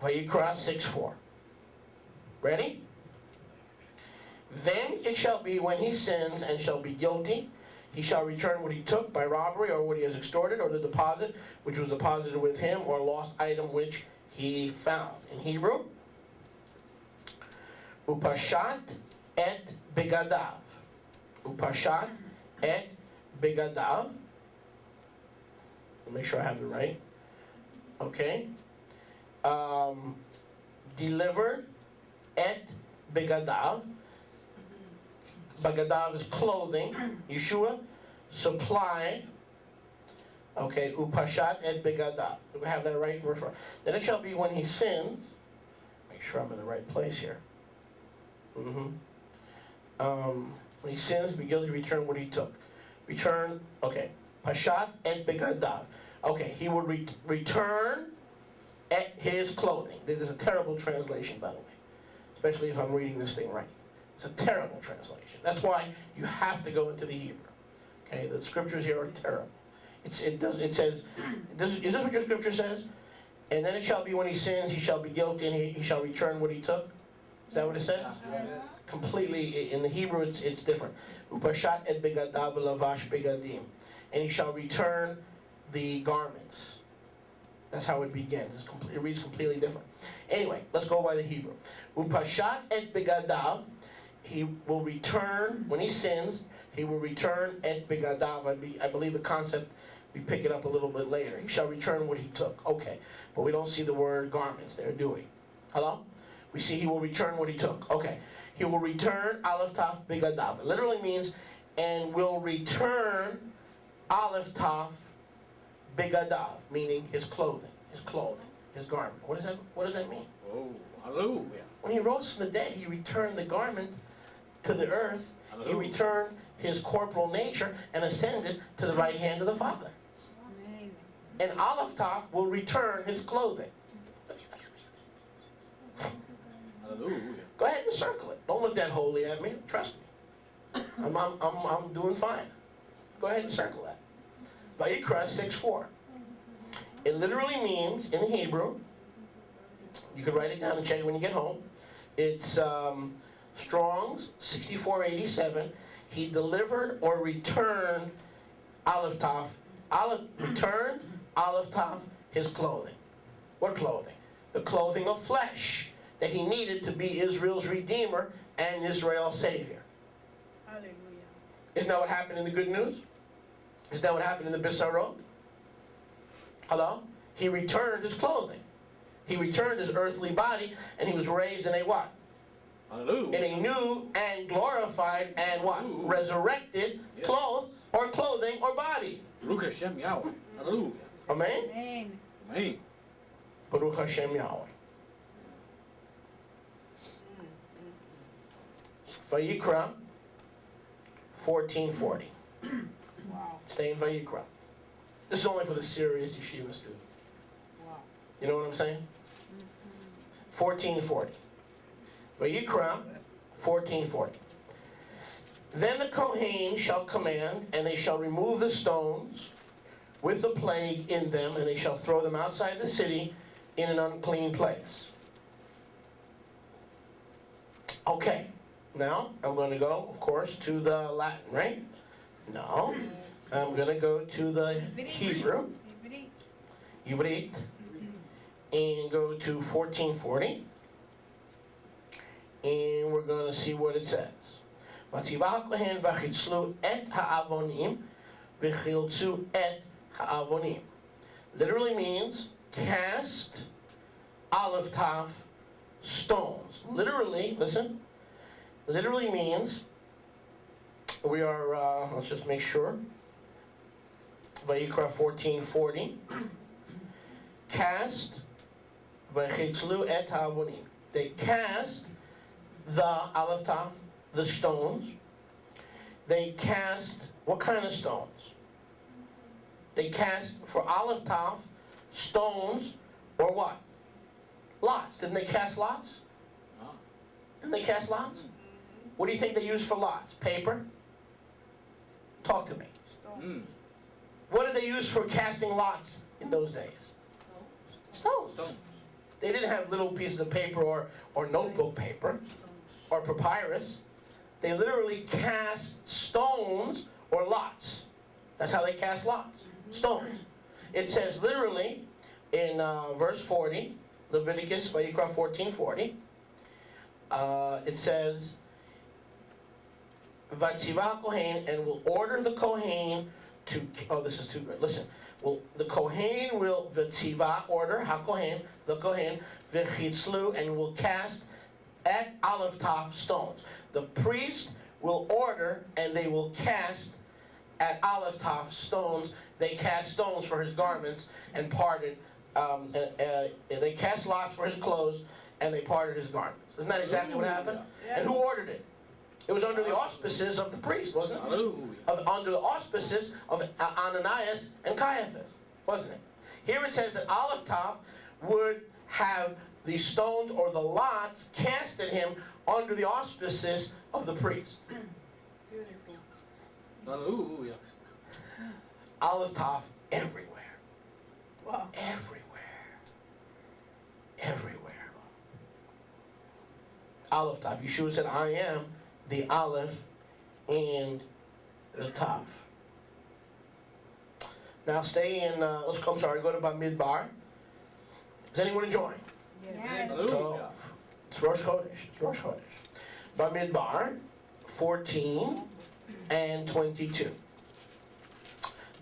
Vayikra 6:4. Ready? Then it shall be when he sins and shall be guilty, he shall return what he took by robbery, or what he has extorted, or the deposit which was deposited with him, or lost item which he found. In Hebrew, Upashat et begadav. Upashat et begadav. Make sure I have it right. Okay. Delivered et begadav. Bagadav is clothing. Yeshua supplied. Okay. Upashat et begadav. Do we have that right? Then it shall be when he sins. Make sure I'm in the right place here. When he sins, be guilty, return what he took. Return. Okay. Pashat et begadav. Okay. He will return at his clothing. This is a terrible translation, by the way. Especially if I'm reading this thing right. It's a terrible translation. That's why you have to go into the Hebrew. Okay, the scriptures here are terrible. It says, is this what your scripture says? And then it shall be when he sins, he shall be guilty, and he shall return what he took. Is that what it says? Yes. Completely, in the Hebrew it's different. Upashat et begadav lavash begadim. And he shall return the garments. That's how it begins. It reads completely different. Anyway, let's go by the Hebrew. Upashat et begadav. He will return, when he sins, he will return et begadav. I believe the concept, we pick it up a little bit later. He shall return what he took. Okay. But we don't see the word garments there, do we? Hello? We see he will return what he took. Okay. He will return Alef-Taf begadav. It literally means, and will return Alef-Taf begadav, meaning his clothing, his garment. What does that mean? Oh, hallelujah. When he rose from the dead, he returned the garment to the earth. Hallelujah. He returned his corporal nature and ascended to the right hand of the Father. Amen. And Alef-Taf will return his clothing. Hallelujah. Go ahead and circle it. Don't look that holy at me. Trust me. I'm doing fine. Go ahead and circle that. Vayikra 6:4. It literally means, in Hebrew, you can write it down and check it when you get home. It's Strong's 6487. He delivered or returned Alef-Taf. Returned Alef-Taf his clothing. What clothing? The clothing of flesh that he needed to be Israel's Redeemer and Israel's Savior. Hallelujah. Isn't that what happened in the Good News? Isn't that what happened in the Bisarot? Hello? He returned his clothing. He returned his earthly body, and he was raised in a what? Hallelujah. In a new and glorified and what? Ooh. Resurrected Yes. clothing or body. Baruch Hashem Yahweh. Hallelujah. Amen? Amen. Amen. Baruch Hashem Yahweh. Vayikra 14:40. Wow. Stay in Vayikra. This is only for the serious yeshiva student. Wow. You know what I'm saying? 14:40. Vayikra 14:40. Then the Kohen shall command, and they shall remove the stones with the plague in them, and they shall throw them outside the city in an unclean place. Okay, now I'm going to go, of course, to the Latin, right? No, I'm going to go to the Hebrew, Ivrit, and go to 1440, and we're going to see what it says. Matzivah HaKohen v'chitzlu et ha'avonim v'chiltzu et ha'avonim. Literally means cast Alef-Taf stones. Literally, listen, literally means, we are, let's just make sure, Vayikra 14:40, cast, v'chitzlu et ha'avonim. They cast the Alef-Taf, the stones. They cast, what kind of stones? They cast, for Alef-Taf, stones, or what? Lots. Didn't they cast lots? Didn't they cast lots? What do you think they used for lots? Paper? Talk to me. Mm. What did they use for casting lots in those days? Stones. Stones. They didn't have little pieces of paper or notebook paper or papyrus. They literally cast stones or lots. That's how they cast lots, stones. It says literally in verse 40, Leviticus, Vayikra 14:40, it says, Vatziva Kohen, and will order the Kohen to, oh, this is too good, listen. Well, the Kohen will, Vatziva, order, HaKohen, the Kohen, V'chitzlu, and will cast at Alef-Taf stones. The priest will order, and they will cast at Alef-Taf stones. They cast stones for his garments and parted, they cast lots for his clothes, and they parted his garments. Isn't that exactly what happened? And who ordered it? It was under the auspices of the priest, wasn't it? Under the auspices of Ananias and Caiaphas, wasn't it? Here it says that Alef-Taf would have the stones or the lots cast at him under the auspices of the priest. Beautiful. Hallelujah. Alef-Taf everywhere. Wow. Everywhere. Everywhere. Alef-Taf. Yeshua said, I am the Aleph and the Taf. Now stay in, go to Bamidbar. Is anyone enjoying? Yes. Hallelujah. So, it's Rosh Chodesh. It's Rosh Chodesh. Bamidbar 14 and 22.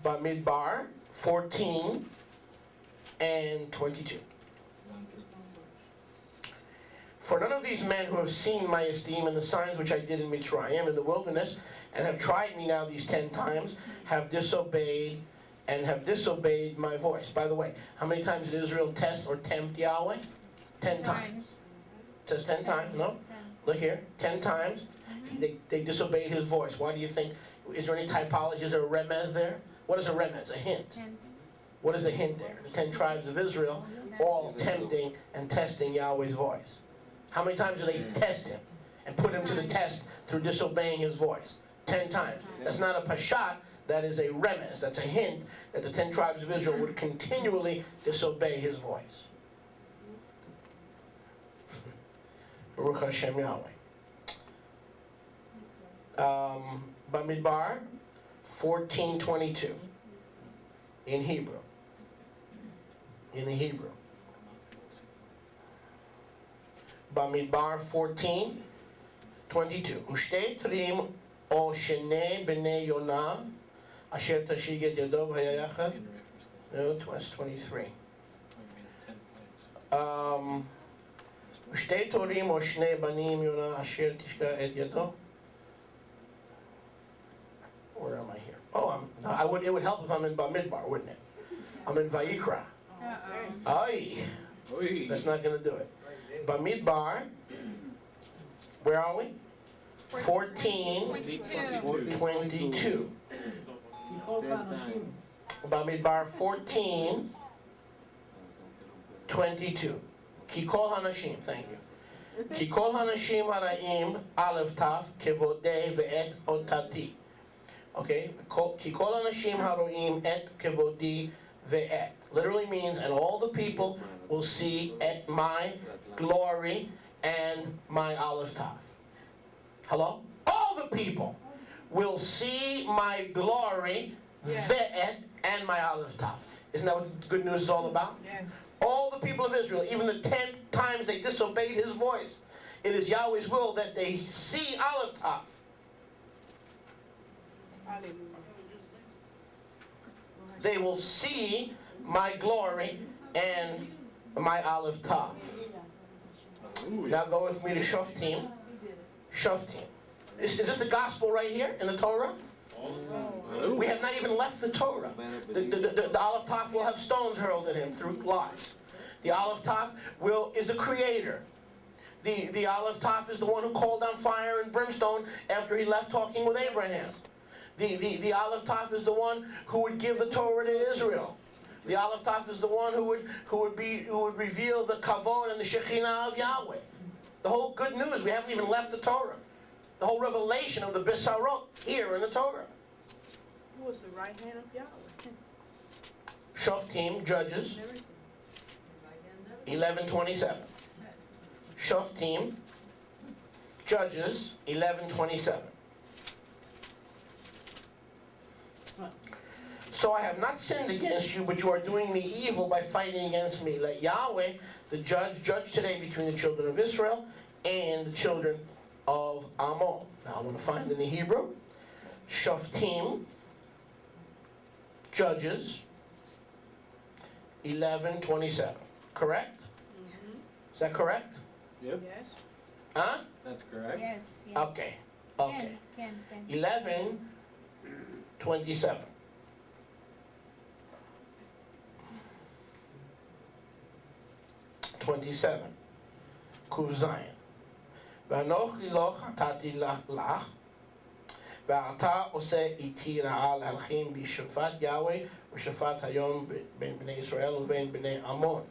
Bamidbar 14 and 22. For none of these men who have seen my esteem and the signs which I did in Mitzrayim in the wilderness, and have tried me now these 10 times, have disobeyed my voice. By the way, how many times did Israel test or tempt Yahweh? 10 times. It says 10 times, no? Look here, 10 times. They disobeyed his voice. Why do you think? Is there any typology? Is there a remez there? What is a remez? A hint. What is the hint there? The 10 tribes of Israel all tempting and testing Yahweh's voice. How many times do they test him and put him to the test through disobeying his voice? 10 times. That's not a pashat, that is a remez. That's a hint that the 10 tribes of Israel would continually disobey his voice. Baruch Hashem Yahweh. Bamidbar 14:22 in Hebrew. In the Hebrew. Bamidbar 14:22. Ushtei trim o shenei b'nei Yonah asher tashig et yado v'haya yachad. No, verse 23. Ushtei torim o shnei banim Yonah asher tishka et yado. Where am I here? Oh, it would help if I'm in Bamidbar, wouldn't it? I'm in Vayikra. Ay, that's not going to do it. Bamidbar, where are we? 14:22. Bamidbar 14:22. Kikol Hanashim, thank you. Kikol Hanashim Haraim Alef-Taf Kevodei Ve'et Otati. Okay, Kikol Hanashim Haroim Et Kevodi Ve'et. Literally means, and all the people will see at my glory and my Alef-Taf. Hello? All the people will see my glory, Ve'et, and my Alef-Taf. Isn't that what the good news is all about? Yes. All the people of Israel, even the 10 times they disobeyed his voice, it is Yahweh's will that they see Alef-Taf. Hallelujah. They will see my glory and my Alef-Taf. Now go with me to Shoftim. Shoftim. Is this the gospel right here in the Torah? We have not even left the Torah. The Alef-Taf will have stones hurled at him through lies. The Alef-Taf is the creator. The Alef-Taf is the one who called down fire and brimstone after he left talking with Abraham. The Alef-Taf is the one who would give the Torah to Israel. The Alef-Taf is the one who would reveal the kavod and the Shekhinah of Yahweh. The whole good news, we haven't even left the Torah. The whole revelation of the Bisarot here in the Torah. Who was the right hand of Yahweh? Shoftim, judges. 11:27. Shoftim, Judges, 11:27. So I have not sinned against you, but you are doing me evil by fighting against me. Let Yahweh, the judge today between the children of Israel and the children of Ammon. Now I'm going to find in the Hebrew. Shoftim, Judges, 11:27. Correct? Is that correct? Yep, Yes. Huh? that's correct. Yes, yes. Okay. Okay. Can. 11:27. Kuv Zayin. ואנוכי לא חטאתי לך, ואתה עושה איתי רעה להלכים בשפט יהוה ושפט היום בין בני ישראל ובין בני עמון.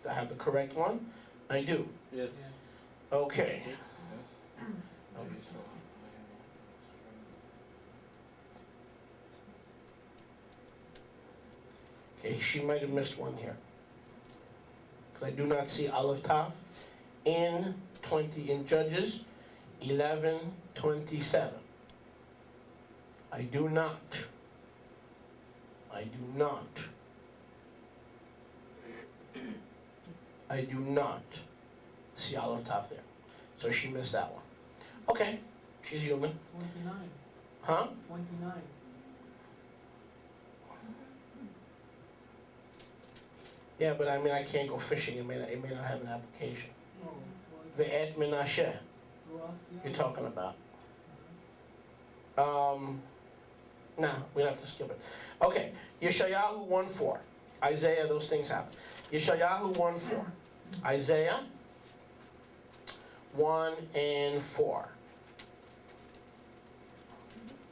Do I have the correct one? I do. Yes. Okay. Okay, she might have missed one here. Because I do not see Alef-Taf in Judges 11:27. I do not see Alef-Taf there. So she missed that one. Okay, she's human. 29. Huh? 29. Yeah, but I mean, I can't go fishing. It may not have an application. No, Ve'et Menashe, you're talking about. Nah, we have to skip it. Okay, Yeshayahu 1:4. Isaiah, those things happen. Yeshayahu 1:4. Isaiah 1:4.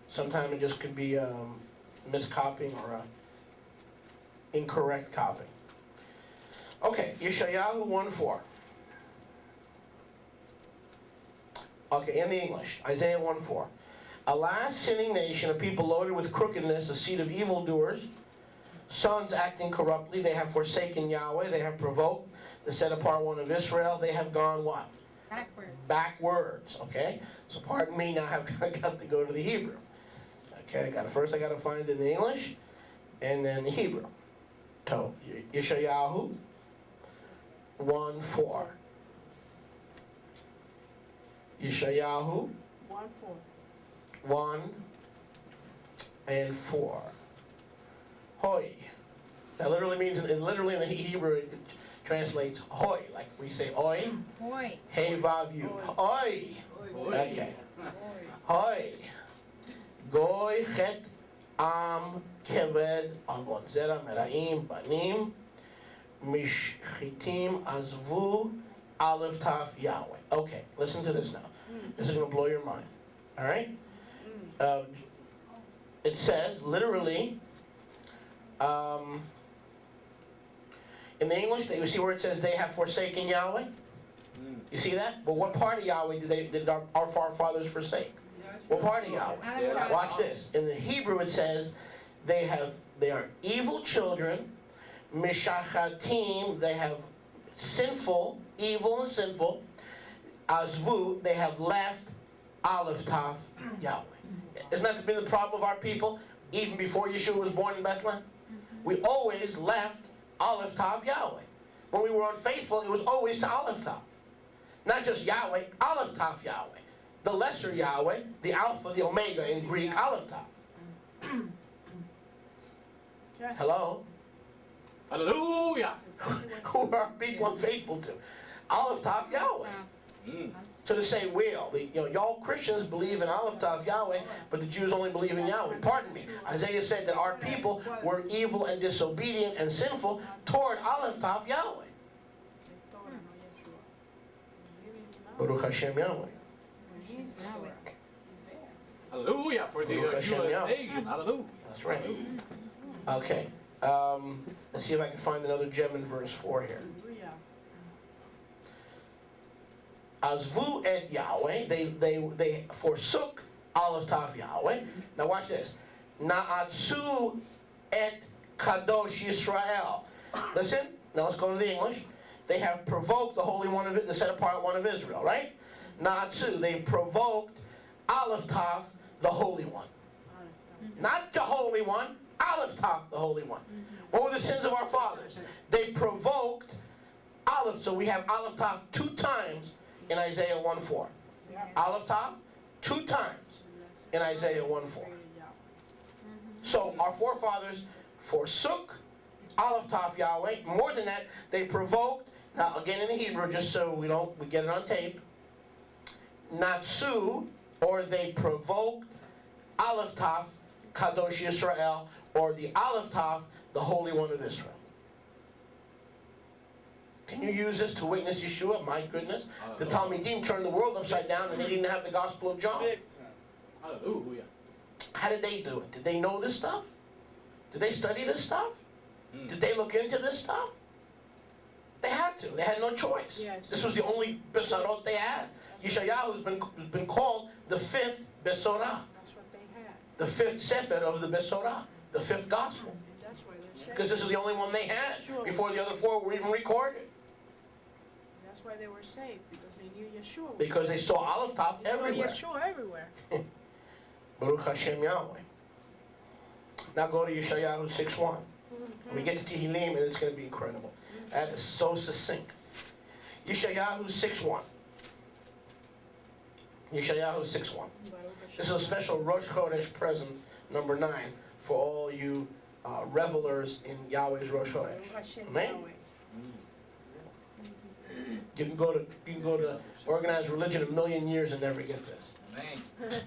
Sometimes it just could be miscopying or incorrect copying. Okay, Yeshayahu 1:4. Okay, in the English, Isaiah 1:4. Alas, sinning nation, a people loaded with crookedness, a seed of evildoers, sons acting corruptly, they have forsaken Yahweh, they have provoked the set apart one of Israel, they have gone what? Backwards, okay? So pardon me, now I've got to go to the Hebrew. Okay, first I got to find it in the English, and then the Hebrew. So, Yeshayahu 1:4. Yeshayahu 1:4. 1:4. Hoy. That literally means, literally in the Hebrew it translates hoy, like we say oi. Boy. Hey vav you. Hoy. Okay. Hoy. Goy chet am keved avon zera meraim banim mishchitim azvu Alef-Taf Yahweh. Okay, listen to this now. This is going to blow your mind. All right? It says, literally, in the English, you see where it says they have forsaken Yahweh? You see that? But what part of Yahweh did our forefathers forsake? What part of Yahweh? Watch this. In the Hebrew, it says they are evil children, mishachatim, they have sinful, evil and sinful, azvu, they have left Alef-Taf Yahweh. Isn't that been the problem of our people? Even before Yeshua was born in Bethlehem? We always left Alef-Taf Yahweh. When we were unfaithful, it was always to Alef-Taf. Not just Yahweh, Alef-Taf Yahweh. The lesser Yahweh, the Alpha, the Omega in Greek, Alef-Taf. Hello? Hallelujah! Who are our people unfaithful to? Alef-Taf Yahweh. So to say, well, y'all Christians believe in Alef-Taf Yahweh, but the Jews only believe in Yahweh. Pardon me. Isaiah said that our people were evil and disobedient and sinful toward Alef-Taf Yahweh. Baruch Hashem Yahweh. Hallelujah for the Baruch Hashem Jewish Yahweh. nation. Hallelujah. That's right. Okay. Let's see if I can find another gem in verse 4 here. Azvu et Yahweh, they forsook Alef-Taf Yahweh. Now watch this. Na'atsu et Kadosh Yisrael. Listen, now let's go to the English. They have provoked the Holy One of it, the set apart One of Israel, right? Natsu, they provoked Alef-Taf, the Holy One. Not the Holy One, Alef-Taf, the Holy One. What were the sins of our fathers? They provoked Aleph, so we have Alef-Taf 2 times in Isaiah 1:4. Alef-Taf 2 times in Isaiah 1:4. So our forefathers forsook Alef-Taf Yahweh. More than that, they provoked, now again in the Hebrew, just so we get it on tape, Natsu, or they provoked Alef-Taf, Kadosh Yisrael, or the Alef-Taf, the Holy One of Israel. Can you use this to witness Yeshua? My goodness. The Talmidim turned the world upside down and they didn't have the Gospel of John. Hallelujah. How did they do it? Did they know this stuff? Did they study this stuff? Did they look into this stuff? They had to. They had no choice. Yes. This was the only Besarot they had. Yeshayahu has been called the 5th Besorah. That's what they had. The 5th Sefer of the Besorah. The 5th Gospel. And that's why they're saved. Because this is the only one they had Sure. before the other 4 were even recorded. That's why they were saved, because they knew Yeshua. was Because they saw Alef-Taf They saw everywhere. Yeshua everywhere. Baruch Hashem Yahweh. Now go to Yeshayahu 6:1. We get to Tehillim and it's going to be incredible. That is so succinct. Yeshayahu 6:1. Yeshayahu 6:1. This is a special Rosh Chodesh present, number 9, for all you revelers in Yahweh's Rosh Chodesh. Amen? You can go to organized religion 1,000,000 years and never get this. Amen.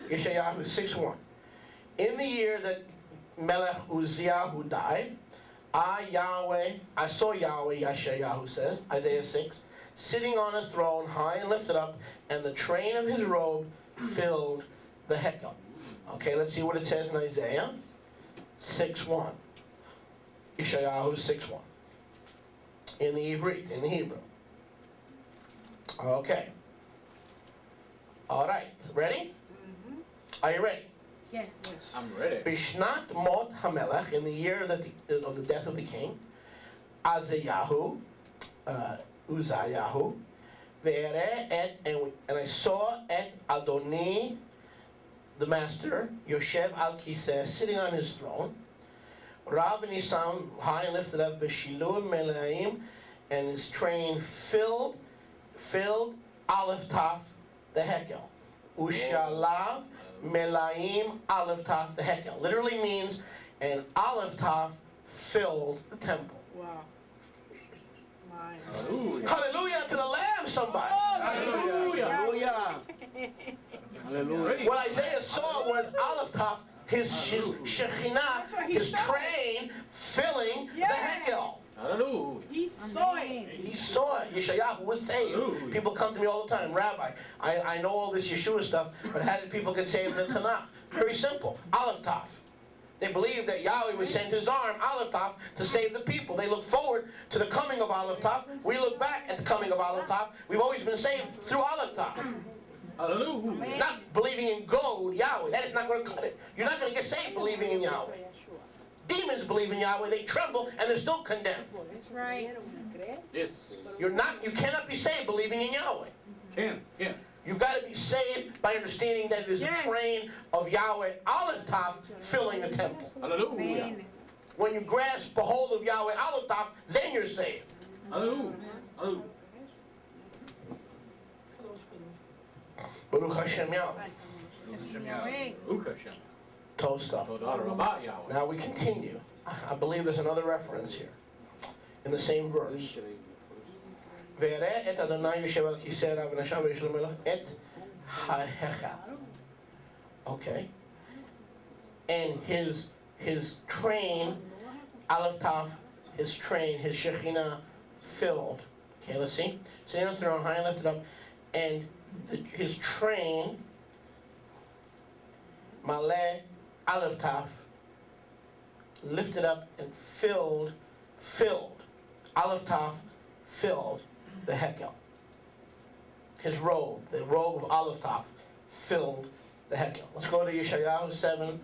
Yeshayahu 6:1. In the year that Melech Uzziah died, I saw Yahweh, Yeshayahu says, Isaiah 6, sitting on a throne high and lifted up, and the train of his robe filled the Hekel. Okay, let's see what it says in Isaiah 6:1. Yeshayahu 6:1. In the Ivrit, in the Hebrew. Okay. All right, ready? Are you ready? Yes. I'm ready. Bishnat Mot Hamelech, in the year of the death of the king, Azayahu, Uzziahu, and I saw et Adoni, the master, Yoshev al Kiseh, sitting on his throne, Rav Nisam, high and lifted up, Veshilu Melaim, and his train filled Alef-Taf, the Hekel. Ushalav Melaim Alef-Taf, the Hekel. Literally means, and Alef-Taf filled the temple. Wow. My. Hallelujah. Hallelujah to the Lamb, somebody. Hallelujah. Hallelujah. Hallelujah. What Isaiah saw was Alef-Taf, his Shekhinah, That's what he his saw. train filling the Yes. Hekel. Hallelujah. He saw it. He saw it. Yeshayahu was saved. Hallelujah. People come to me all the time, Rabbi, I know all this Yeshua stuff, but how did people get saved in the Tanakh? Very simple. Alef-Taf. They believed that Yahweh would send his arm, Alef-Taf, to save the people. They look forward to the coming of Alef-Taf. We look back at the coming of Alef-Taf. We've always been saved through Alef-Taf. Hallelujah. Not believing in God, Yahweh. That is not going to cut it. You're not going to get saved believing in Yahweh. Demons believe in Yahweh. They tremble and they're still condemned. That's right. Yes. You cannot be saved believing in Yahweh. Can. You've got to be saved by understanding that it is Yes. the train of Yahweh, Alef-Taf, filling the temple. Hallelujah. Amen. When you grasp the hold of Yahweh, Alef-Taf, then you're saved. Hallelujah. Hallelujah. Baruch Hashem Yahweh. Wait. Baruch Hashem. Tosta. Todah Rabah Yahweh. Now we continue. I believe there's another reference here in the same verse. Ve'ereh et Adonai yoshev al kiseh rav nasham v'yesh lo melech et ha'hechal. Okay. And his train, Alef-Taf, his train, his Shekhinah, filled. Okay, let's see. Sitting on the throne, high and lifted up, and his train, Maleh Alef-Taf, lifted up and filled, Alef-Taf filled the Hekel. His robe, the robe of Alef-Taf, filled the Hekel. Let's go to Yeshayahu 7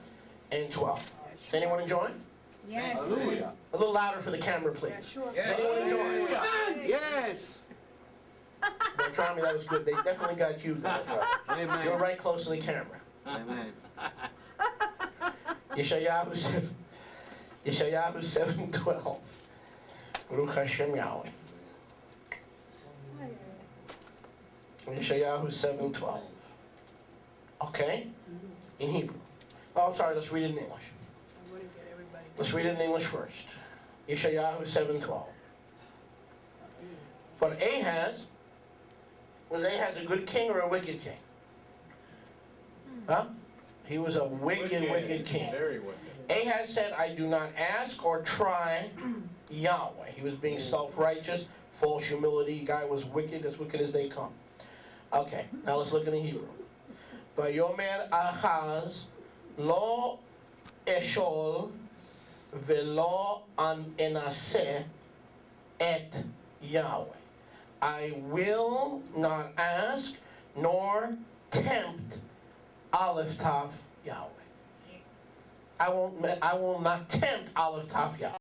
and 12. Is anyone enjoying? Yes. Hallelujah. A little louder for the camera, Yeah, please. sure. Does anyone enjoy? Hallelujah. Yes. Bartholomew, that was good. They definitely got you there, brother. You're Amen. right close to the camera. Amen. Yeshayahu 7:12. Baruch Hashem Yahweh. Yeshayahu 7:12. Okay? In Hebrew. Oh, I'm sorry, let's read it in English. I'm gonna get everybody. Let's read it in English first. Yeshayahu 7:12. But Ahaz, was Ahaz a good king or a wicked king? Huh? He was a wicked king. Very wicked. Ahaz said, I do not ask or try Yahweh. He was being self-righteous, false humility. The guy was wicked, as wicked as they come. Okay, now let's look in the Hebrew. Vayomer Ahaz lo eshol velo enaseh et Yahweh. I will not ask nor tempt Alef-Taf Yahweh. I will not tempt Alef-Taf Yahweh.